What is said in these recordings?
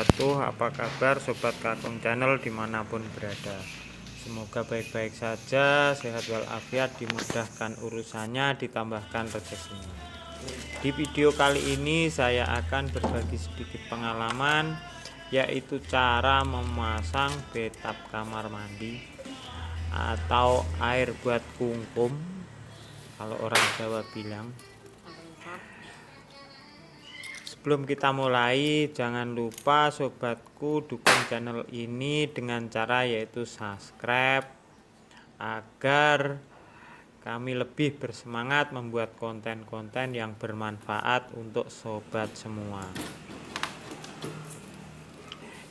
wabarakatuh. Apa kabar Sobat Kakung Channel dimanapun berada? Semoga baik-baik saja, sehat walafiat, dimudahkan urusannya, ditambahkan rezekinya. Di video kali ini saya akan berbagi sedikit pengalaman, yaitu cara memasang bathtub kamar mandi atau air buat kungkum kalau orang Jawa bilang. Sebelum kita mulai, jangan lupa sobatku dukung channel ini dengan cara yaitu subscribe agar kami lebih bersemangat membuat konten-konten yang bermanfaat untuk sobat semua.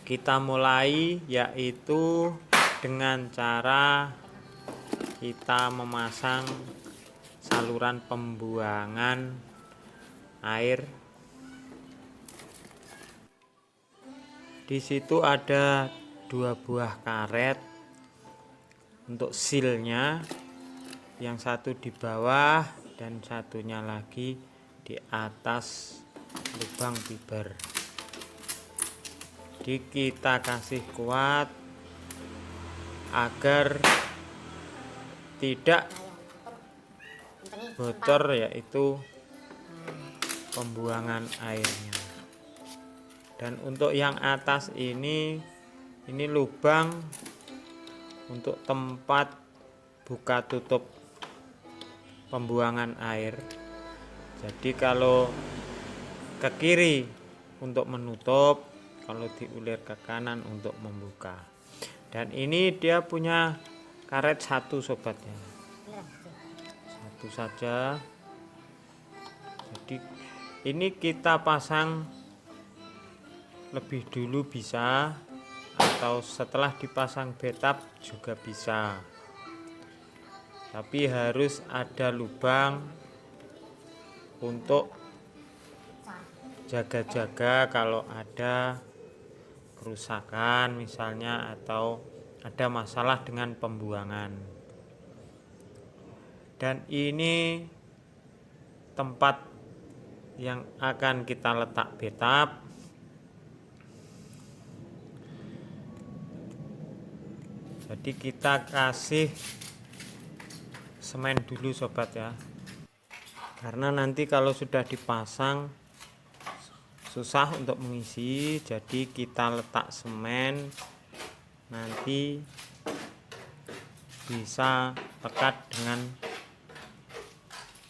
Kita mulai yaitu dengan cara kita memasang saluran pembuangan air. Di situ ada 2 buah karet untuk silnya, yang satu di bawah dan satunya lagi di atas lubang fiber. Jadi kita kasih kuat agar tidak bocor, yaitu pembuangan airnya. Dan untuk yang atas ini lubang untuk tempat buka tutup pembuangan air. Jadi kalau ke kiri untuk menutup, kalau diulir ke kanan untuk membuka. Dan ini dia punya karet satu sobatnya, satu saja. Jadi ini kita pasang lebih dulu bisa, atau setelah dipasang bathtub juga bisa, tapi harus ada lubang untuk jaga-jaga kalau ada kerusakan misalnya, atau ada masalah dengan pembuangan. Dan ini tempat yang akan kita letak bathtub. Jadi kita kasih semen dulu sobat ya, karena nanti kalau sudah dipasang susah untuk mengisi. Jadi kita letak semen, nanti bisa pekat dengan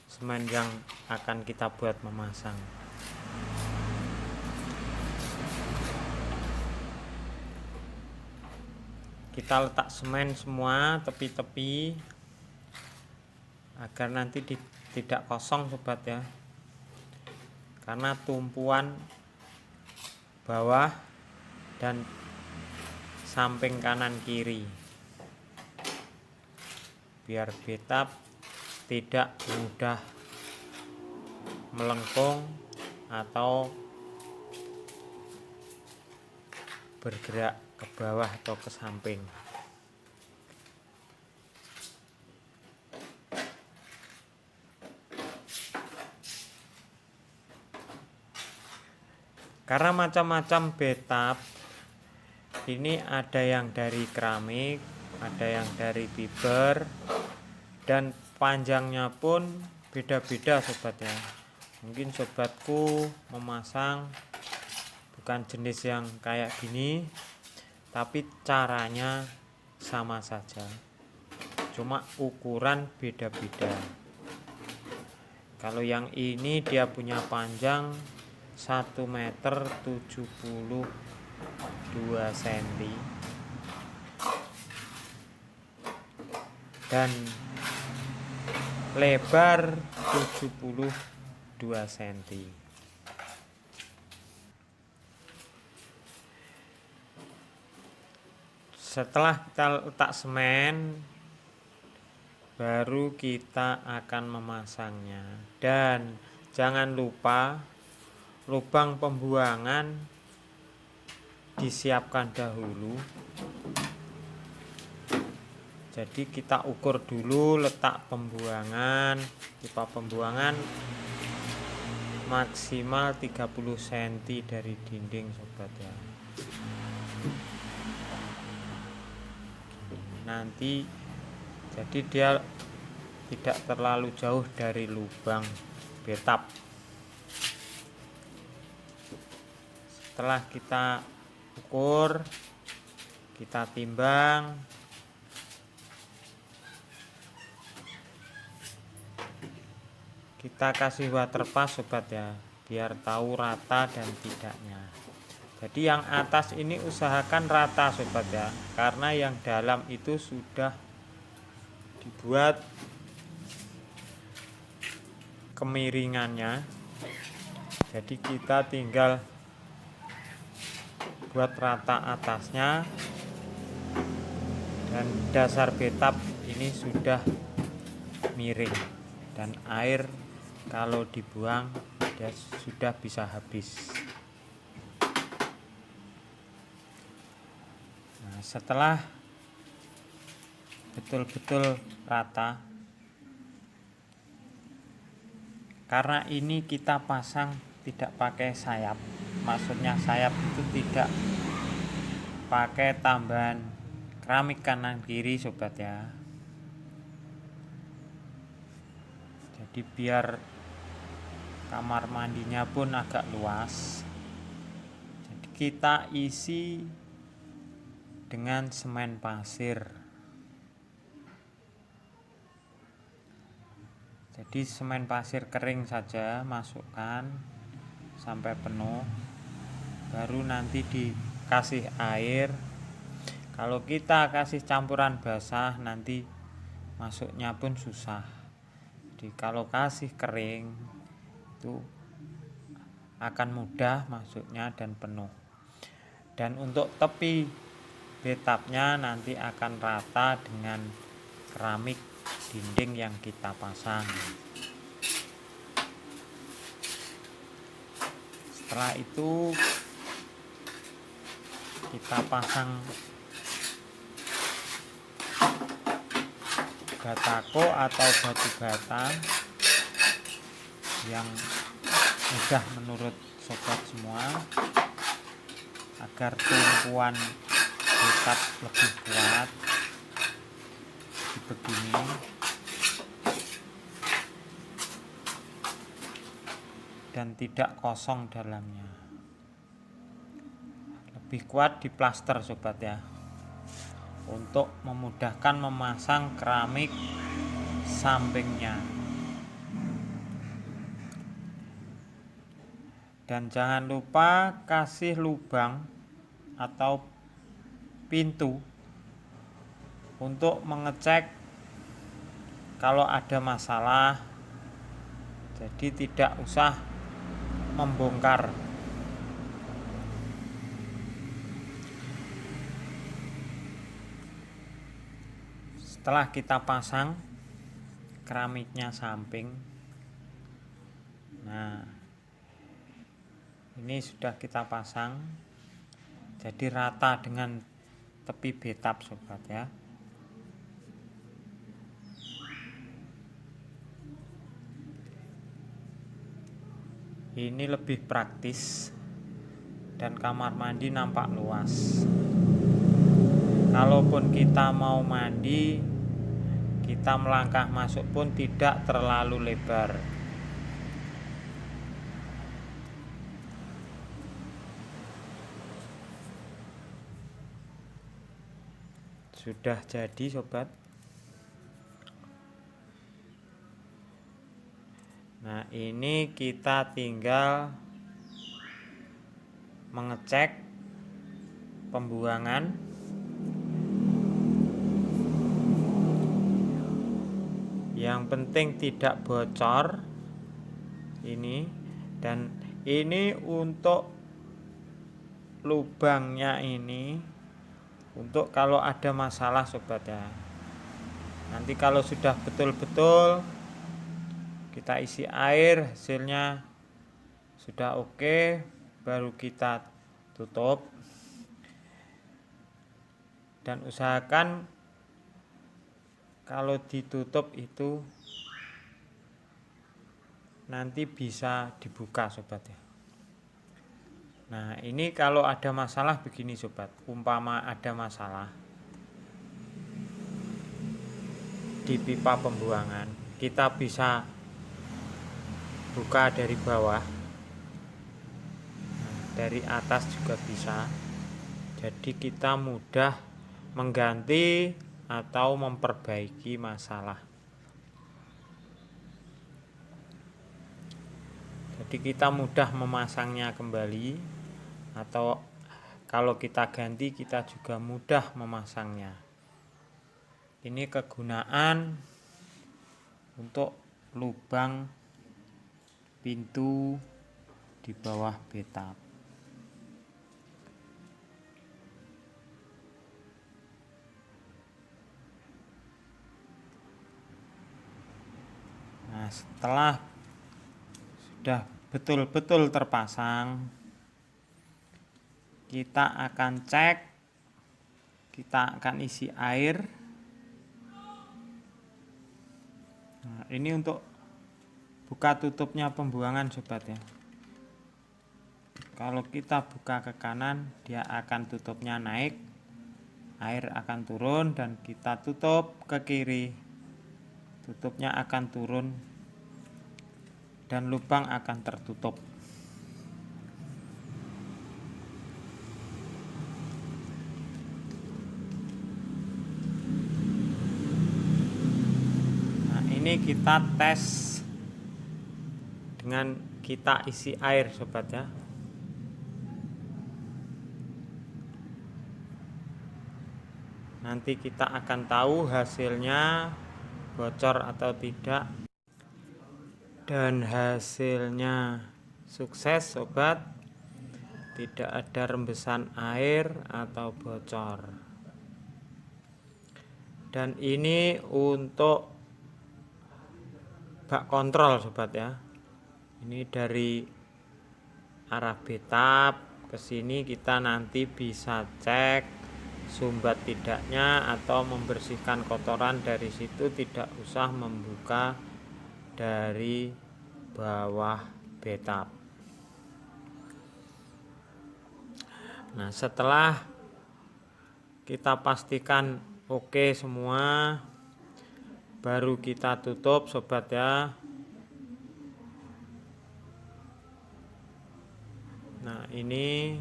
semen yang akan kita buat memasang. Kita letak semen semua tepi-tepi agar nanti tidak kosong sobat ya, karena tumpuan bawah dan samping kanan kiri, biar bathtub tidak mudah melengkung atau bergerak ke bawah atau ke samping. Karena macam-macam bathtub, ini ada yang dari keramik, ada yang dari fiber, dan panjangnya pun beda-beda sobat ya. Mungkin sobatku memasang bukan jenis yang kayak gini, tapi caranya sama saja, cuma ukuran beda-beda. Kalau yang ini dia punya panjang 1,72 meter dan lebar 72 cm. Setelah kita letak semen, baru kita akan memasangnya. Dan jangan lupa lubang pembuangan disiapkan dahulu. Jadi kita ukur dulu letak pembuangan, pipa pembuangan maksimal 30 cm dari dinding sobat ya. nanti, jadi dia tidak terlalu jauh dari lubang betap. Setelah kita ukur, kita timbang, kita kasih water pass sobat ya, biar tahu rata dan tidaknya. Jadi yang atas ini usahakan rata sobat ya, karena yang dalam itu sudah dibuat kemiringannya. Jadi kita tinggal buat rata atasnya, dan dasar betap ini sudah miring, dan air kalau dibuang dia sudah bisa habis. Nah, setelah betul-betul rata, karena ini kita pasang tidak pakai sayap, maksudnya sayap itu tidak pakai tambahan keramik kanan kiri sobat ya. Jadi biar kamar mandinya pun agak luas, jadi kita isi dengan semen pasir. Jadi semen pasir kering saja masukkan sampai penuh, baru nanti dikasih air. Kalau kita kasih campuran basah nanti masuknya pun susah. Jadi kalau kasih kering itu akan mudah masuknya dan penuh. Dan untuk tepi betapnya nanti akan rata dengan keramik dinding yang kita pasang. Setelah itu kita pasang batako atau batu bata yang mudah menurut sobat semua, agar tumpuan betap lebih kuat. Begini, dan tidak kosong dalamnya, lebih kuat di plaster sobat ya, untuk memudahkan memasang keramik sampingnya. Dan jangan lupa kasih lubang atau pintu untuk mengecek kalau ada masalah, jadi tidak usah membongkar. Setelah kita pasang keramiknya samping, nah ini sudah kita pasang, jadi rata dengan tepi betap sobat ya. Ini lebih praktis dan kamar mandi nampak luas. Kalaupun kita mau mandi, kita melangkah masuk pun tidak terlalu lebar. Sudah jadi sobat. Nah, ini kita tinggal mengecek pembuangan. Yang penting tidak bocor ini, dan ini untuk lubangnya ini untuk kalau ada masalah sobat ya. Nanti kalau sudah betul-betul kita isi air, hasilnya sudah oke, baru kita tutup. Dan usahakan kalau ditutup itu nanti bisa dibuka sobat ya. Nah, ini kalau ada masalah begini sobat, umpama ada masalah, di pipa pembuangan. Kita bisa buka dari bawah, dari atas juga bisa. Jadi kita mudah mengganti atau memperbaiki masalah. Jadi kita mudah memasangnya kembali, atau kalau kita ganti kita juga mudah memasangnya. Ini kegunaan untuk lubang pintu di bawah bathtub. Nah, setelah sudah betul-betul terpasang, kita akan cek, kita akan isi air. Nah, ini untuk buka tutupnya pembuangan sobat ya. Kalau kita buka ke kanan, dia akan tutupnya naik, air akan turun, dan kita tutup ke kiri, tutupnya akan turun dan lubang akan tertutup. Ini kita tes dengan kita isi air sobat ya. Nanti kita akan tahu hasilnya bocor atau tidak. Dan hasilnya sukses sobat, tidak ada rembesan air atau bocor. Dan ini untuk bak kontrol sobat ya. Ini dari arah bathtub ke sini, kita nanti bisa cek sumbat tidaknya atau membersihkan kotoran dari situ, tidak usah membuka dari bawah bathtub. Nah, setelah kita pastikan oke semua, baru kita tutup sobat ya. Nah, ini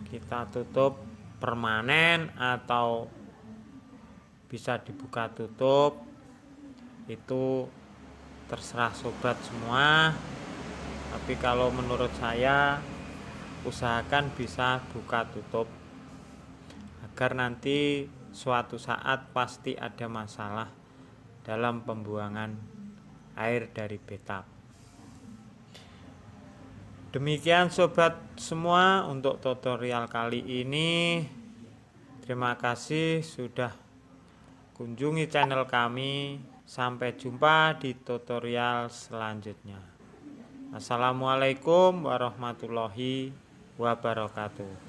kita tutup permanen atau bisa dibuka tutup, itu terserah sobat semua. Tapi kalau menurut saya, usahakan bisa buka tutup agar nanti suatu saat pasti ada masalah dalam pembuangan air dari bathtub. Demikian sobat semua untuk tutorial kali ini. Terima kasih sudah kunjungi channel kami. Sampai jumpa di tutorial selanjutnya. Assalamualaikum warahmatullahi wabarakatuh.